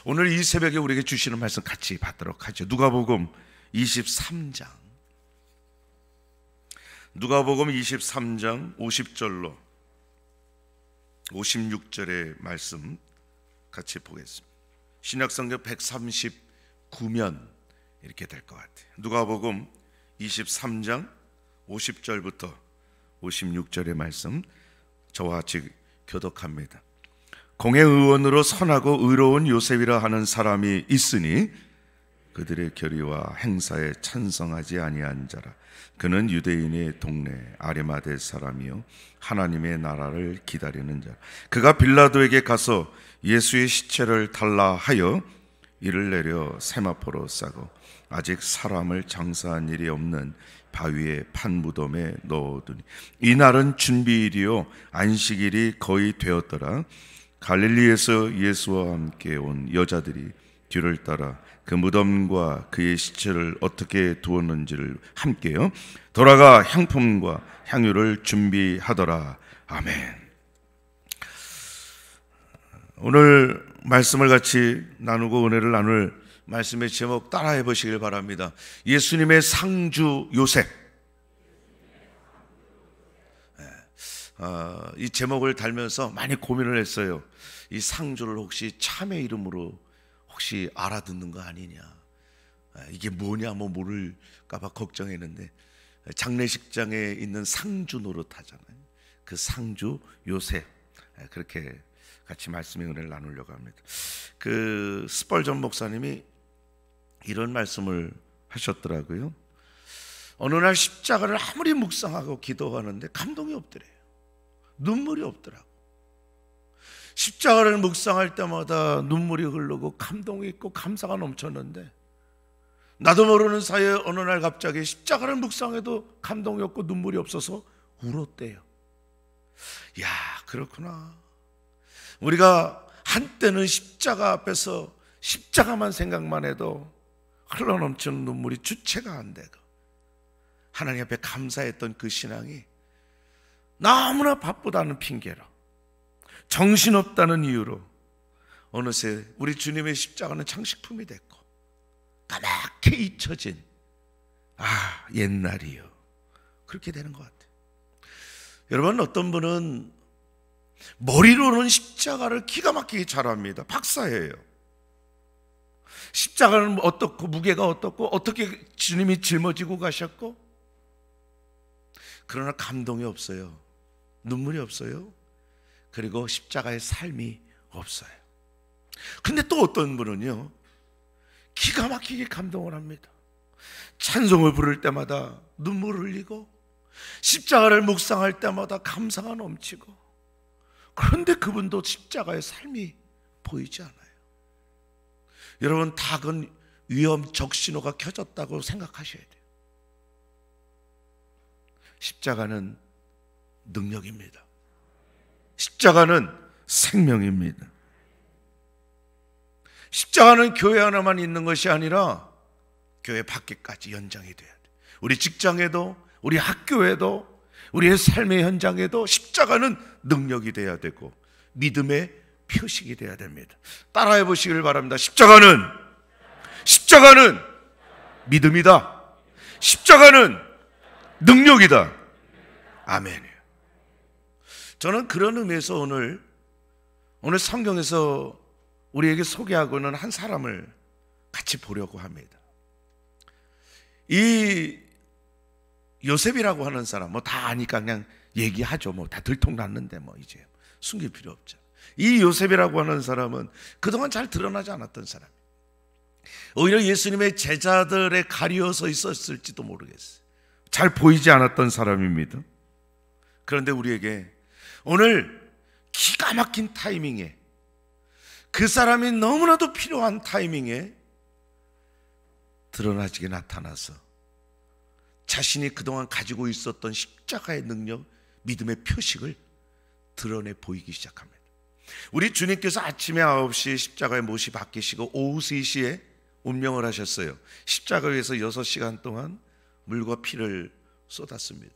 오늘 이 새벽에 우리에게 주시는 말씀 같이 받도록 하죠. 누가복음 23장, 누가복음 23장 50절로 56절의 말씀 같이 보겠습니다. 신약성경 139면 이렇게 될 것 같아요. 누가복음 23장 50절부터 56절의 말씀 저와 같이 교독합니다. 공의 의원으로 선하고 의로운 요셉이라 하는 사람이 있으니 그들의 결의와 행사에 찬성하지 아니한 자라. 그는 유대인의 동네 아리마대 사람이요 하나님의 나라를 기다리는 자. 그가 빌라도에게 가서 예수의 시체를 달라 하여 이를 내려 세마포로 싸고 아직 사람을 장사한 일이 없는 바위의 판무덤에 넣어두니 이날은 준비일이요 안식일이 거의 되었더라. 갈릴리에서 예수와 함께 온 여자들이 뒤를 따라 그 무덤과 그의 시체를 어떻게 두었는지를 함께요 돌아가 향품과 향유를 준비하더라. 아멘. 오늘 말씀을 같이 나누고 은혜를 나눌 말씀의 제목 따라해 보시길 바랍니다. 예수님의 상주 요셉. 이 제목을 달면서 많이 고민을 했어요. 이 상주를 혹시 참의 이름으로 혹시 알아듣는 거 아니냐, 이게 뭐냐 뭐 모를까봐 걱정했는데 장례식장에 있는 상주 노릇하잖아요. 그 상주 요셉, 그렇게 같이 말씀의 은혜를 나누려고 합니다. 그 스펄전 목사님이 이런 말씀을 하셨더라고요. 어느 날 십자가를 아무리 묵상하고 기도하는데 감동이 없더래요. 눈물이 없더라고. 십자가를 묵상할 때마다 눈물이 흐르고 감동이 있고 감사가 넘쳤는데 나도 모르는 사이에 어느 날 갑자기 십자가를 묵상해도 감동이 없고 눈물이 없어서 울었대요. 야, 그렇구나. 우리가 한때는 십자가 앞에서 십자가만 생각만 해도 흘러넘치는 눈물이 주체가 안 되고 하나님 앞에 감사했던 그 신앙이 너무나 바쁘다는 핑계로 정신없다는 이유로 어느새 우리 주님의 십자가는 장식품이 됐고 까맣게 잊혀진 옛날이요, 그렇게 되는 것 같아요. 여러분, 어떤 분은 머리로는 십자가를 기가 막히게 잘합니다. 박사예요. 십자가는 어떻고 무게가 어떻고 어떻게 주님이 짊어지고 가셨고, 그러나 감동이 없어요. 눈물이 없어요. 그리고 십자가의 삶이 없어요. 근데 또 어떤 분은요, 기가 막히게 감동을 합니다. 찬송을 부를 때마다 눈물을 흘리고 십자가를 묵상할 때마다 감사가 넘치고, 그런데 그분도 십자가의 삶이 보이지 않아요. 여러분, 다 그건 위험 적신호가 켜졌다고 생각하셔야 돼요. 십자가는 능력입니다. 십자가는 생명입니다. 십자가는 교회 하나만 있는 것이 아니라 교회 밖에까지 연장이 돼야 돼요. 우리 직장에도, 우리 학교에도, 우리의 삶의 현장에도 십자가는 능력이 돼야 되고 믿음의 표식이 돼야 됩니다. 따라해 보시길 바랍니다. 십자가는 믿음이다. 십자가는 능력이다. 아멘이에요. 저는 그런 의미에서 오늘 성경에서 우리에게 소개하고 있는 한 사람을 같이 보려고 합니다. 이 요셉이라고 하는 사람, 뭐 다 아니까 그냥 얘기하죠. 뭐 다 들통났는데 뭐 이제 숨길 필요 없죠. 이 요셉이라고 하는 사람은 그동안 잘 드러나지 않았던 사람, 오히려 예수님의 제자들에 가리워서 있었을지도 모르겠어요. 잘 보이지 않았던 사람입니다. 그런데 우리에게 오늘 기가 막힌 타이밍에, 그 사람이 너무나도 필요한 타이밍에 드러나지게 나타나서 자신이 그동안 가지고 있었던 십자가의 능력, 믿음의 표식을 드러내 보이기 시작합니다. 우리 주님께서 아침에 9시에 십자가에 못이 박히시고 오후 3시에 운명을 하셨어요. 십자가 위에서 6시간 동안 물과 피를 쏟았습니다.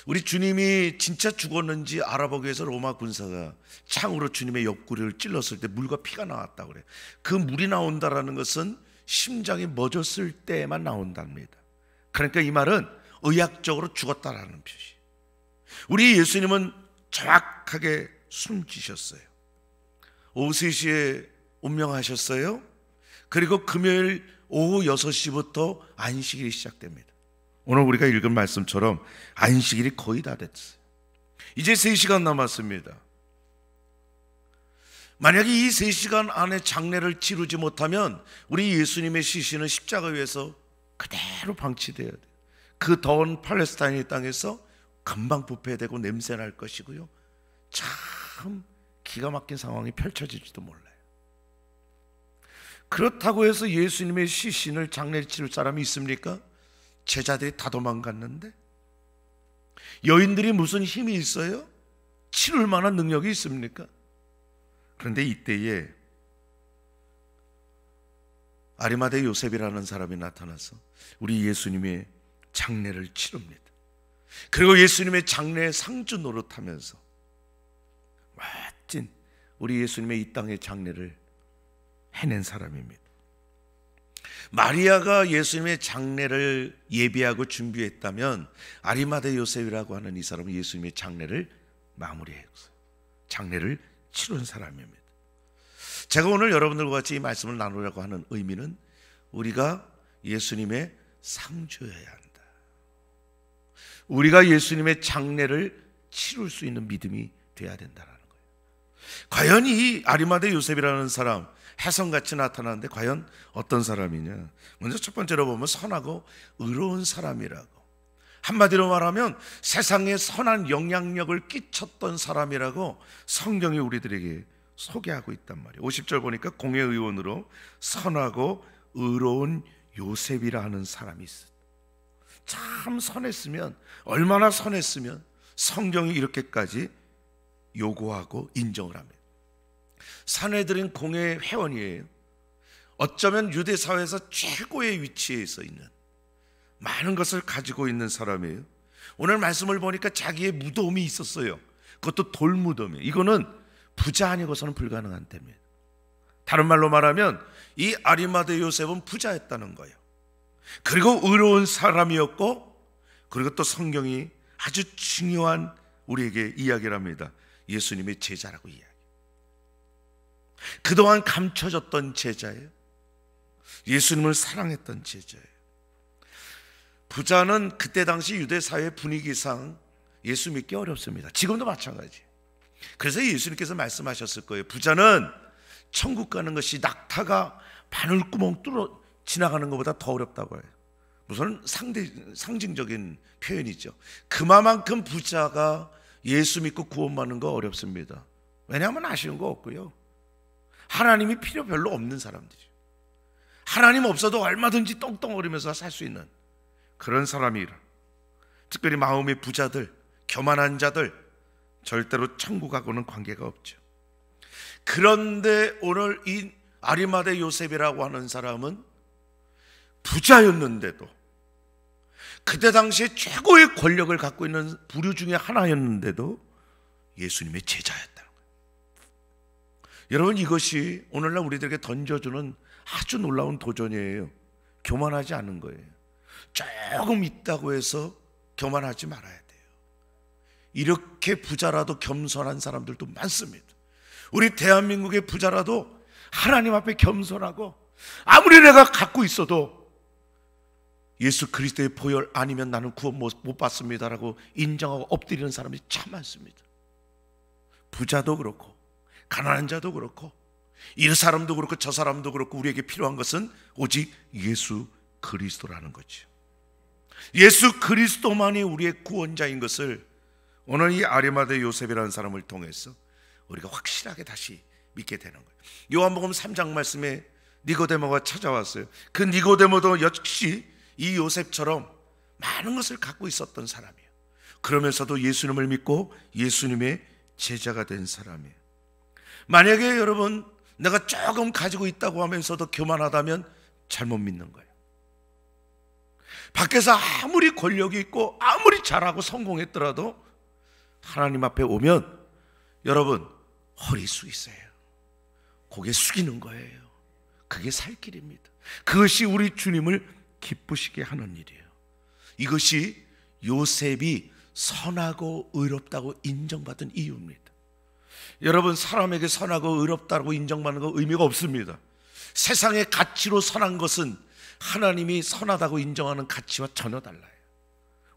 우리 주님이 진짜 죽었는지 알아보기 위해서 로마 군사가 창으로 주님의 옆구리를 찔렀을 때 물과 피가 나왔다고 그래요. 그 물이 나온다라는 것은 심장이 멎었을 때만 나온답니다. 그러니까 이 말은 의학적으로 죽었다라는 표시. 우리 예수님은 정확하게 숨지셨어요. 오후 3시에 운명하셨어요. 그리고 금요일 오후 6시부터 안식일이 시작됩니다. 오늘 우리가 읽은 말씀처럼 안식일이 거의 다 됐어요. 이제 3시간 남았습니다. 만약에 이 3시간 안에 장례를 치르지 못하면 우리 예수님의 시신은 십자가 위에서 그대로 방치되어야 돼요. 그 더운 팔레스타인 땅에서 금방 부패되고 냄새 날 것이고요, 참 기가 막힌 상황이 펼쳐질지도 몰라요. 그렇다고 해서 예수님의 시신을 장례를 치를 사람이 있습니까? 제자들이 다 도망갔는데 여인들이 무슨 힘이 있어요? 치를 만한 능력이 있습니까? 그런데 이때에 아리마대 요셉이라는 사람이 나타나서 우리 예수님의 장례를 치릅니다. 그리고 예수님의 장례 상주 노릇하면서 멋진 우리 예수님의 이 땅의 장례를 해낸 사람입니다. 마리아가 예수님의 장례를 예비하고 준비했다면 아리마대 요셉이라고 하는 이 사람은 예수님의 장례를 마무리했어요. 장례를 치른 사람입니다. 제가 오늘 여러분들과 같이 이 말씀을 나누려고 하는 의미는 우리가 예수님의 상주여야 한다. 우리가 예수님의 장례를 치룰 수 있는 믿음이 돼야 된다는 거예요. 과연 이 아리마대 요셉이라는 사람, 혜성같이 나타나는데 과연 어떤 사람이냐? 먼저 첫 번째로 보면 선하고 의로운 사람이라고. 한마디로 말하면 세상에 선한 영향력을 끼쳤던 사람이라고 성경이 우리들에게 소개하고 있단 말이에요. 50절 보니까 공회의원으로 선하고 의로운 요셉이라 하는 사람이 있어요. 참 선했으면, 얼마나 선했으면 성경이 이렇게까지 요구하고 인정을 합니다. 사내들은 공회 회원이에요. 어쩌면 유대 사회에서 최고의 위치에 서 있는, 많은 것을 가지고 있는 사람이에요. 오늘 말씀을 보니까 자기의 무덤이 있었어요. 그것도 돌무덤이에요. 이거는 부자 아니고서는 불가능한 때입니다. 다른 말로 말하면 이 아리마대 요셉은 부자였다는 거예요. 그리고 의로운 사람이었고, 그리고 또 성경이 아주 중요한 우리에게 이야기를 합니다. 예수님의 제자라고 이야기. 그동안 감춰졌던 제자예요. 예수님을 사랑했던 제자예요. 부자는 그때 당시 유대 사회 분위기상 예수 믿기 어렵습니다. 지금도 마찬가지. 그래서 예수님께서 말씀하셨을 거예요. 부자는 천국 가는 것이 낙타가 바늘구멍 뚫어 지나가는 것보다 더 어렵다고 해요. 무슨 상징적인 표현이죠. 그만큼 부자가 예수 믿고 구원받는 거 어렵습니다. 왜냐하면 아쉬운 거 없고요, 하나님이 필요 별로 없는 사람들이죠. 하나님 없어도 얼마든지 떵떵거리면서 살 수 있는 그런 사람이라. 특별히 마음의 부자들, 교만한 자들, 절대로 천국하고는 관계가 없죠. 그런데 오늘 이 아리마대 요셉이라고 하는 사람은 부자였는데도, 그때 당시에 최고의 권력을 갖고 있는 부류 중에 하나였는데도 예수님의 제자였다는 거예요. 여러분, 이것이 오늘날 우리들에게 던져주는 아주 놀라운 도전이에요. 교만하지 않은 거예요. 조금 있다고 해서 교만하지 말아야 돼요. 이렇게 부자라도 겸손한 사람들도 많습니다. 우리 대한민국의 부자라도 하나님 앞에 겸손하고, 아무리 내가 갖고 있어도 예수 그리스도의 보혈 아니면 나는 구원 못 받습니다라고 인정하고 엎드리는 사람이 참 많습니다. 부자도 그렇고 가난한 자도 그렇고 이 사람도 그렇고 저 사람도 그렇고 우리에게 필요한 것은 오직 예수 그리스도라는 거죠. 예수 그리스도만이 우리의 구원자인 것을 오늘 이 아리마대 요셉이라는 사람을 통해서 우리가 확실하게 다시 믿게 되는 거예요. 요한복음 3장 말씀에 니고데모가 찾아왔어요. 그 니고데모도 역시 이 요셉처럼 많은 것을 갖고 있었던 사람이에요. 그러면서도 예수님을 믿고 예수님의 제자가 된 사람이에요. 만약에 여러분 내가 조금 가지고 있다고 하면서도 교만하다면 잘못 믿는 거예요. 밖에서 아무리 권력이 있고 아무리 아무리 잘하고 성공했더라도 하나님 앞에 오면 여러분 허리 숙이세요. 고개 숙이는 거예요. 그게 살 길입니다. 그것이 우리 주님을 기쁘시게 하는 일이에요. 이것이 요셉이 선하고 의롭다고 인정받은 이유입니다. 여러분, 사람에게 선하고 의롭다고 인정받는 거 의미가 없습니다. 세상의 가치로 선한 것은 하나님이 선하다고 인정하는 가치와 전혀 달라요.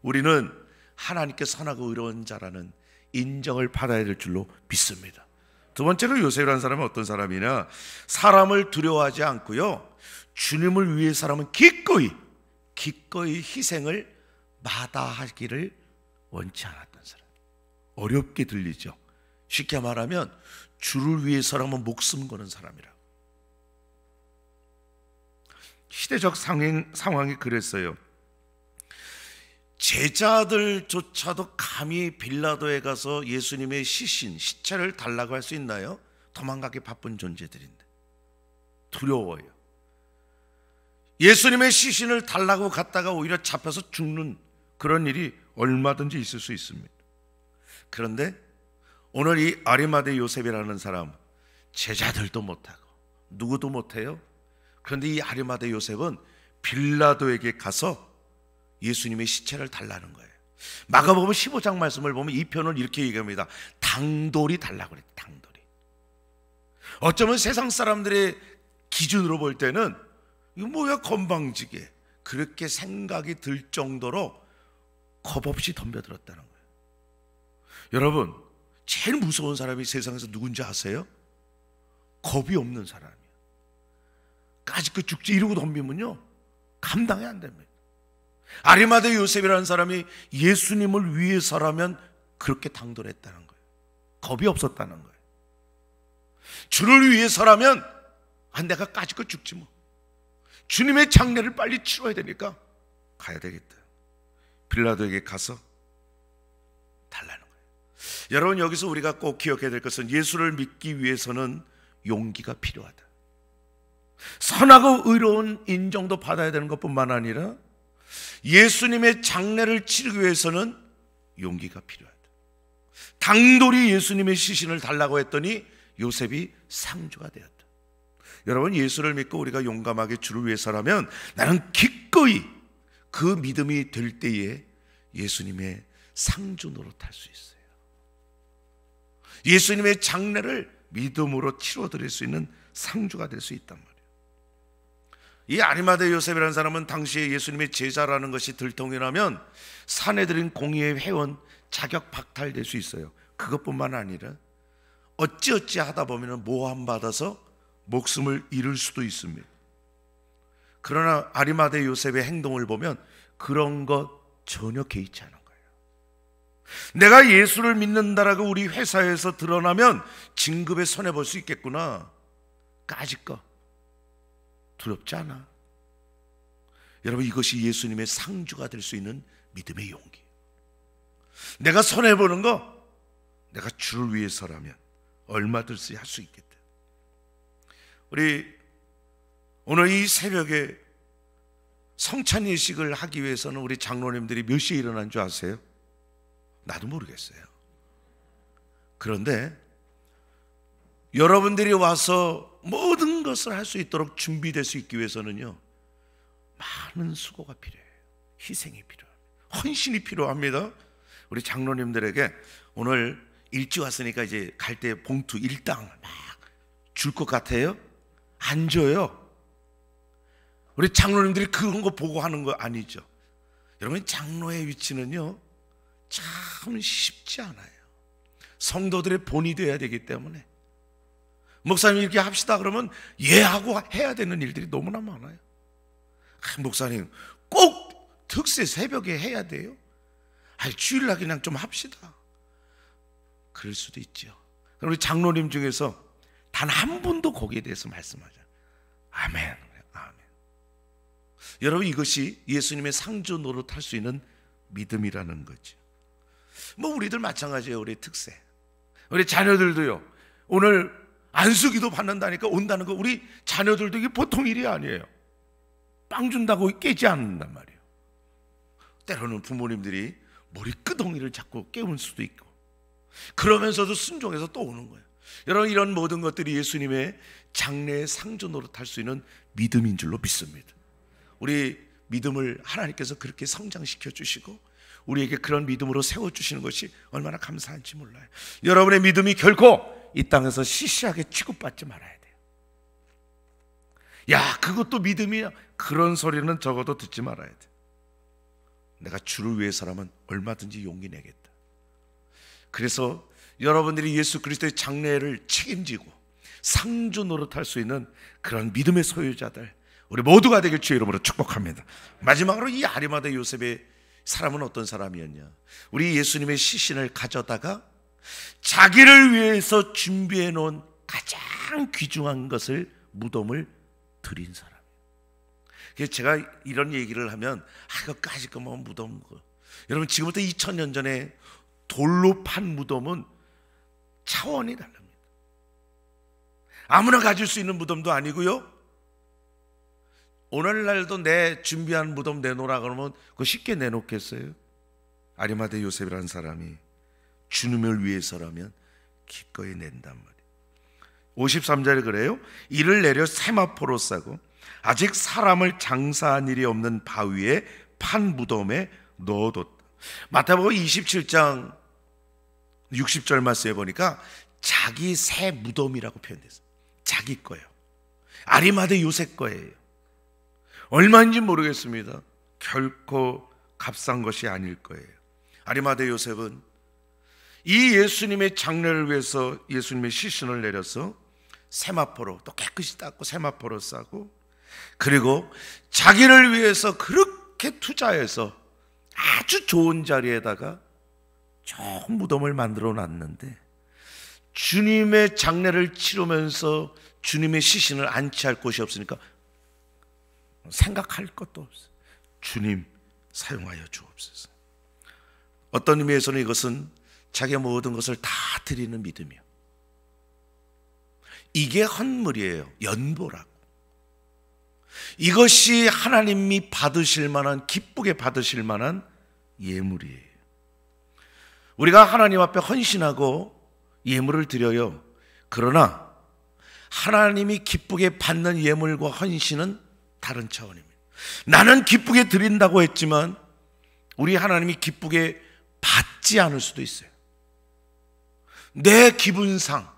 우리는 하나님께 선하고 의로운 자라는 인정을 받아야 될 줄로 믿습니다. 두 번째로 요셉이라는 사람은 어떤 사람이냐, 사람을 두려워하지 않고요, 주님을 위해 사람은 기꺼이 희생을 마다하기를 원치 않았던 사람. 어렵게 들리죠. 쉽게 말하면 주를 위해서라면 목숨 거는 사람이라. 시대적 상황이 그랬어요. 제자들조차도 감히 빌라도에 가서 예수님의 시체를 달라고 할 수 있나요? 도망가기 바쁜 존재들인데 두려워요. 예수님의 시신을 달라고 갔다가 오히려 잡혀서 죽는 그런 일이 얼마든지 있을 수 있습니다. 그런데 오늘 이 아리마대 요셉이라는 사람, 제자들도 못하고 누구도 못해요. 그런데 이 아리마대 요셉은 빌라도에게 가서 예수님의 시체를 달라는 거예요. 마가복음 15장 말씀을 보면 이 편을 이렇게 얘기합니다. 당돌이 달라고 그랬다. 당돌이. 어쩌면 세상 사람들의 기준으로 볼 때는 이거 뭐야 건방지게, 그렇게 생각이 들 정도로 겁없이 덤벼들었다는 거예요. 여러분, 제일 무서운 사람이 세상에서 누군지 아세요? 겁이 없는 사람이에요. 까짓거 죽지 이러고 덤비면요 감당이 안 됩니다. 아리마대 요셉이라는 사람이 예수님을 위해서라면 그렇게 당돌했다는 거예요. 겁이 없었다는 거예요. 주를 위해서라면 내가 까짓거 죽지 뭐, 주님의 장례를 빨리 치러야 되니까 가야 되겠다. 빌라도에게 가서 달라는 거예요. 여러분, 여기서 우리가 꼭 기억해야 될 것은 예수를 믿기 위해서는 용기가 필요하다. 선하고 의로운 인정도 받아야 되는 것뿐만 아니라 예수님의 장례를 치르기 위해서는 용기가 필요하다. 당돌이 예수님의 시신을 달라고 했더니 요셉이 상주가 되었다. 여러분, 예수를 믿고 우리가 용감하게 주를 위해서라면 나는 기꺼이 그 믿음이 될 때에 예수님의 상주 노릇할 수 있어요. 예수님의 장례를 믿음으로 치러드릴 수 있는 상주가 될 수 있단 말이에요. 이 아리마대 요셉이라는 사람은 당시에 예수님의 제자라는 것이 들통이라면 사내들인 공의회 회원 자격 박탈될 수 있어요. 그것뿐만 아니라 어찌어찌 하다 보면 모함받아서 목숨을 잃을 수도 있습니다. 그러나 아리마대 요셉의 행동을 보면 그런 것 전혀 개의치 않은 거예요. 내가 예수를 믿는다라고 우리 회사에서 드러나면 진급에 손해볼 수 있겠구나, 까짓거 두렵지 않아. 여러분, 이것이 예수님의 상주가 될 수 있는 믿음의 용기. 내가 손해보는 거 내가 주를 위해서라면 얼마든지 할 수 있겠다. 우리 오늘 이 새벽에 성찬 예식을 하기 위해서는 우리 장로님들이 몇 시에 일어난 줄 아세요? 나도 모르겠어요. 그런데 여러분들이 와서 모든 것을 할 수 있도록 준비될 수 있기 위해서는요 많은 수고가 필요해요. 희생이 필요합니다. 헌신이 필요합니다. 우리 장로님들에게 오늘 일찍 왔으니까 이제 갈 때 봉투 일당 막 줄 것 같아요? 안 줘요. 우리 장로님들이 그런 거 보고 하는 거 아니죠. 여러분, 장로의 위치는요 참 쉽지 않아요. 성도들의 본이 되어야 되기 때문에 목사님 이렇게 합시다 그러면 예하고 해야 되는 일들이 너무나 많아요. 목사님 꼭 특세 새벽에 해야 돼요? 주일날 그냥 좀 합시다. 그럴 수도 있죠. 우리 장로님 중에서 단 한 분도 거기에 대해서 말씀하죠. 아멘, 아멘. 여러분, 이것이 예수님의 상주 노릇할 수 있는 믿음이라는 거죠. 뭐 우리들 마찬가지예요. 우리 특세, 우리 자녀들도요 오늘 안수기도 받는다니까 온다는 거, 우리 자녀들도 이게 보통 일이 아니에요. 빵 준다고 깨지 않는단 말이에요. 때로는 부모님들이 머리끄덩이를 잡고 깨울 수도 있고, 그러면서도 순종해서 또 오는 거예요. 여러분, 이런 모든 것들이 예수님의 장래의 상주 노릇할 수 있는 믿음인 줄로 믿습니다. 우리 믿음을 하나님께서 그렇게 성장시켜 주시고 우리에게 그런 믿음으로 세워주시는 것이 얼마나 감사한지 몰라요. 여러분의 믿음이 결코 이 땅에서 시시하게 취급받지 말아야 돼요. 야, 그것도 믿음이야, 그런 소리는 적어도 듣지 말아야 돼. 내가 주를 위해서라면 얼마든지 용기 내겠다. 그래서 여러분들이 예수 그리스도의 장래를 책임지고 상주 노릇할 수 있는 그런 믿음의 소유자들, 우리 모두가 되길 주의 이름으로 축복합니다. 마지막으로 이 아리마다 요셉의 사람은 어떤 사람이었냐? 우리 예수님의 시신을 가져다가 자기를 위해서 준비해 놓은 가장 귀중한 것을, 무덤을 드린 사람. 그래서 제가 이런 얘기를 하면 그거까지 뭐 무덤, 여러분 지금부터 2000년 전에 돌로 판 무덤은 차원이 다릅니다. 아무나 가질 수 있는 무덤도 아니고요, 오늘날도 내 준비한 무덤 내놓으라 그러면 그거 쉽게 내놓겠어요? 아리마대 요셉이라는 사람이 주님을 위해서라면 기꺼이 낸단 말이에요. 53절에 그래요. 이를 내려 세마포로 싸고 아직 사람을 장사한 일이 없는 바위에 판 무덤에 넣어뒀다. 마태복음 27장 60절 말씀에 보니까 자기 새 무덤이라고 표현됐어요. 자기 거예요. 아리마대 요셉 거예요. 얼마인지 모르겠습니다. 결코 값싼 것이 아닐 거예요. 아리마대 요셉은 이 예수님의 장례를 위해서 예수님의 시신을 내려서 세마포로, 또 깨끗이 닦고 세마포로 싸고, 그리고 자기를 위해서 그렇게 투자해서 아주 좋은 자리에다가 좋은 무덤을 만들어 놨는데, 주님의 장례를 치르면서 주님의 시신을 안치할 곳이 없으니까 생각할 것도 없어요. 주님 사용하여 주옵소서. 어떤 의미에서는 이것은 자기의 모든 것을 다 드리는 믿음이에요. 이게 헌물이에요. 연보라고. 이것이 하나님이 받으실 만한, 기쁘게 받으실 만한 예물이에요. 우리가 하나님 앞에 헌신하고 예물을 드려요. 그러나 하나님이 기쁘게 받는 예물과 헌신은 다른 차원입니다. 나는 기쁘게 드린다고 했지만 우리 하나님이 기쁘게 받지 않을 수도 있어요. 내 기분상,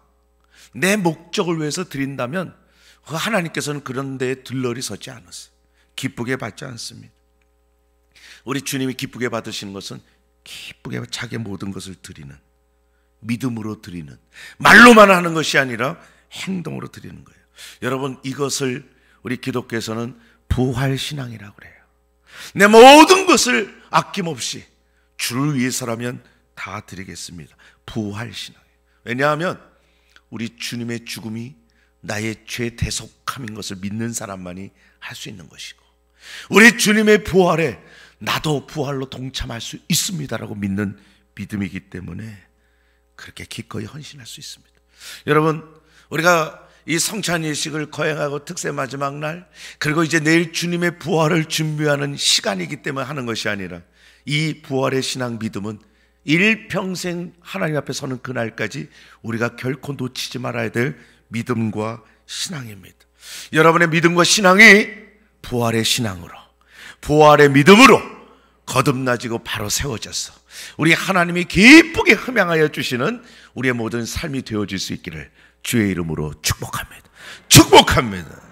내 목적을 위해서 드린다면 하나님께서는 그런 데에 들러리 서지 않았어요. 기쁘게 받지 않습니다. 우리 주님이 기쁘게 받으시는 것은 기쁘게 자기의 모든 것을 드리는, 믿음으로 드리는, 말로만 하는 것이 아니라 행동으로 드리는 거예요. 여러분, 이것을 우리 기독교에서는 부활신앙이라고 그래요. 내 모든 것을 아낌없이 주를 위해서라면 다 드리겠습니다. 부활신앙이에요. 왜냐하면 우리 주님의 죽음이 나의 죄 대속함인 것을 믿는 사람만이 할 수 있는 것이고, 우리 주님의 부활에 나도 부활로 동참할 수 있습니다라고 믿는 믿음이기 때문에 그렇게 기꺼이 헌신할 수 있습니다. 여러분, 우리가 이 성찬 예식을 거행하고 특세 마지막 날, 그리고 이제 내일 주님의 부활을 준비하는 시간이기 때문에 하는 것이 아니라, 이 부활의 신앙 믿음은 일평생 하나님 앞에 서는 그날까지 우리가 결코 놓치지 말아야 될 믿음과 신앙입니다. 여러분의 믿음과 신앙이 부활의 신앙으로, 부활의 믿음으로 거듭나지고 바로 세워져서 우리 하나님이 기쁘게 흠양하여 주시는 우리의 모든 삶이 되어질 수 있기를 주의 이름으로 축복합니다. 축복합니다.